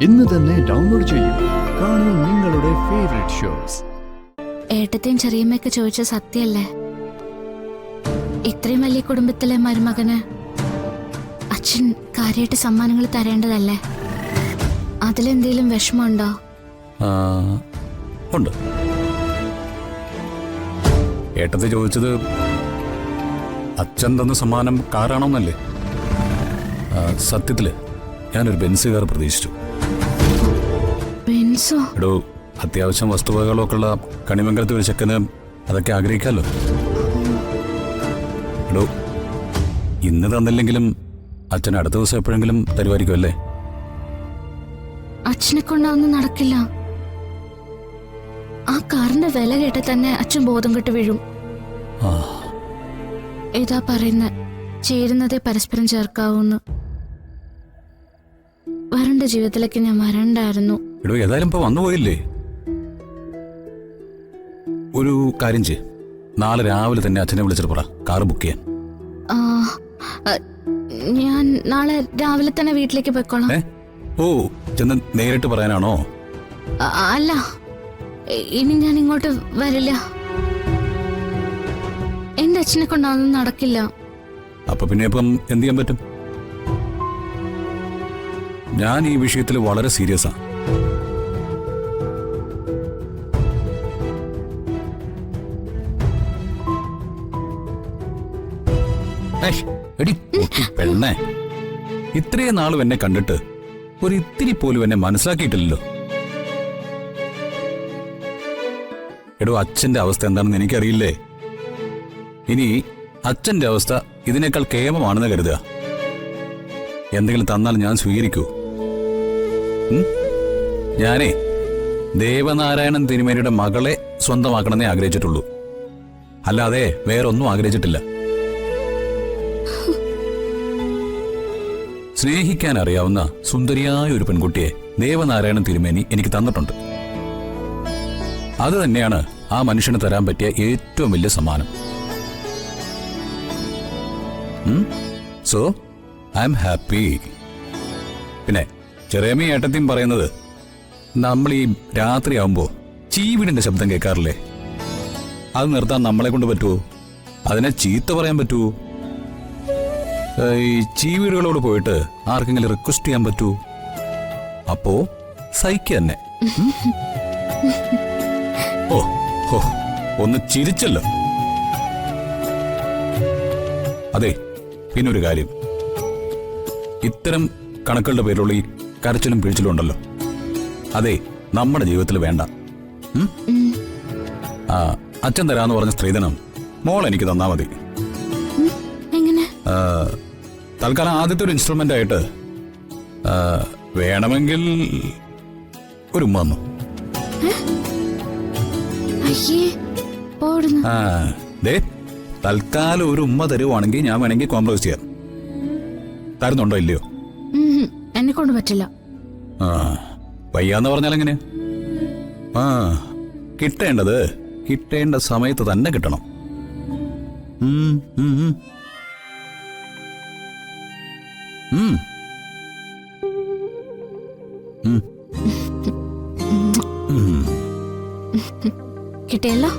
ഇന്ന് തന്നെ ഡൗൺലോഡ് ചെയ്യൂ. കാണൂ നിങ്ങളുടെ ഫേവറേറ്റ് ഷോസ്. ഏട്ടത്തെയും ചെറിയമ്മയൊക്കെ ചോദിച്ച സത്യല്ലേ? ഇത്രയും വലിയ കുടുംബത്തിലെ മരുമകന് അച്ഛൻ കാര്യമായിട്ട് സമ്മാനങ്ങൾ തരേണ്ടതല്ലേ? അതിലെന്തെങ്കിലും വിഷമമുണ്ടോ? ഉണ്ട്. ഏട്ടത്തെ ചോദിച്ചത് അച്ഛൻ തന്ന സമ്മാനം കാറാണോന്നല്ലേ? സത്യത്തില് ഞാനൊരു ബെൻസ് കാർ പ്രതീക്ഷിച്ചു. ബെൻസോ? എടോ, അത്യാവശ്യം വസ്തുവകകളൊക്കെ ഉള്ള കണിമംഗലത്ത് ഒരു ചെക്കന് അതൊക്കെ ആഗ്രഹിക്കാമല്ലോ. എടോ, ഇന്ന് തന്നില്ലെങ്കിലും അച്ഛൻ അടുത്ത ദിവസം എപ്പോഴെങ്കിലും തരുമായിരിക്കും അല്ലേ? അച്ഛനെ കൊണ്ടൊന്നും നടക്കില്ല. ആ കാറിന്റെ വില കേട്ട തന്നെ അച്ഛൻ ബോധം കെട്ട് വീഴും. ഏതാ പറയുന്ന ചേരുന്നതേ പരസ്പരം ചേർക്കാവൂന്ന്. വരണ്ട ജീവിതത്തിലേക്ക് ഞാൻ വരണ്ടായിരുന്നു. എടോ, ഏതായാലും ഇപ്പൊ വന്നുപോയില്ലേ? ഒരു കാര്യം ചെയ്യ്, നാളെ രാവിലെ തന്നെ അച്ഛനെ വിളിച്ചിട്ട് പറ കാർ ബുക്ക് ചെയ്യാൻ. ഞാൻ നാളെ രാവിലെ തന്നെ വീട്ടിലേക്ക് പോയിക്കോളാം. ഓ, ചെന്ന് നേരിട്ട് പറയാനാണോ? അല്ല, ഇനി ഞാൻ ഇങ്ങോട്ട് വരില്ല. എന്റെ അച്ഛനെ കൊണ്ടൊന്നും നടക്കില്ല. അപ്പൊ പിന്നെ ഇപ്പം എന്ത് ചെയ്യാൻ പറ്റും? ഞാൻ ഈ വിഷയത്തിൽ വളരെ സീരിയസാ. പെണ്ണേ, ഇത്രയും നാളും എന്നെ കണ്ടിട്ട് ഒരു ഇത്തിരി പോലും എന്നെ മനസ്സിലാക്കിയിട്ടില്ലല്ലോ. എടോ, അച്ഛന്റെ അവസ്ഥ എന്താണെന്ന് എനിക്കറിയില്ലേ? ഇനി അച്ഛന്റെ അവസ്ഥ ഇതിനേക്കാൾ കേമമാണെന്ന് കരുതുക. എന്തെങ്കിലും തന്നാൽ ഞാൻ സ്വീകരിക്കൂ. ഞാനേ ദേവനാരായണൻ തിരുമേനിയുടെ മകളെ സ്വന്തമാക്കണമെന്നേ ആഗ്രഹിച്ചിട്ടുള്ളൂ, അല്ലാതെ വേറൊന്നും ആഗ്രഹിച്ചിട്ടില്ല. സ്നേഹിക്കാൻ അറിയാവുന്ന സുന്ദരിയായ ഒരു പെൺകുട്ടിയെ ദേവനാരായണൻ തിരുമേനി എനിക്ക് തന്നിട്ടുണ്ട്. അത് തന്നെയാണ് ആ മനുഷ്യന് തരാൻ പറ്റിയ ഏറ്റവും വലിയ സമ്മാനം. So I am happy. പിന്നെ ചെറിയമ്മയും ഏട്ടത്തിയും പറയുന്നത്, നമ്മൾ ഈ രാത്രിയാവുമ്പോ ചീവിടിന്റെ ശബ്ദം കേൾക്കാറില്ലേ? അത് നിർത്താൻ നമ്മളെ കൊണ്ട് പറ്റുമോ? അതിനെ ചീത്ത പറയാൻ പറ്റുമോ? ഈ ചീവീടുകളോട് പോയിട്ട് ആർക്കെങ്കിലും റിക്വസ്റ്റ് ചെയ്യാൻ പറ്റൂ? അപ്പോ സൈക്ക് തന്നെ. ഓ ഹോ, ഒന്ന് ചിരിച്ചല്ലോ. അതെ, പിന്നൊരു കാര്യം, ഇത്തരം കണക്കുകളുടെ പേരുള്ള ഈ കരച്ചിലും പിഴിച്ചിലും ഉണ്ടല്ലോ, അതെ നമ്മുടെ ജീവിതത്തിൽ വേണ്ട. അച്ഛൻ തരാന്ന് പറഞ്ഞ സ്ത്രീധനം മോൾ എനിക്ക് തന്നാ മതി. തൽക്കാലം ആദ്യത്തെ ഒരു ഇൻസ്ട്രുമെന്റ് ആയിട്ട് വേണമെങ്കിൽ ഒരു ഉമ്മ തന്നു. തൽക്കാലം ഒരു ഉമ്മ തരുവാണെങ്കിൽ ഞാൻ വേണമെങ്കിൽ കോംപ്രമൈസ് ചെയ്യാം. തരുന്നുണ്ടോ ഇല്ലയോ? എന്നെ കൊണ്ട് പറ്റില്ല. വയ്യാന്ന് പറഞ്ഞാൽ എങ്ങനെ? കിട്ടേണ്ടത് കിട്ടേണ്ട സമയത്ത് തന്നെ കിട്ടണം. കിട്ടിയല്ലോ.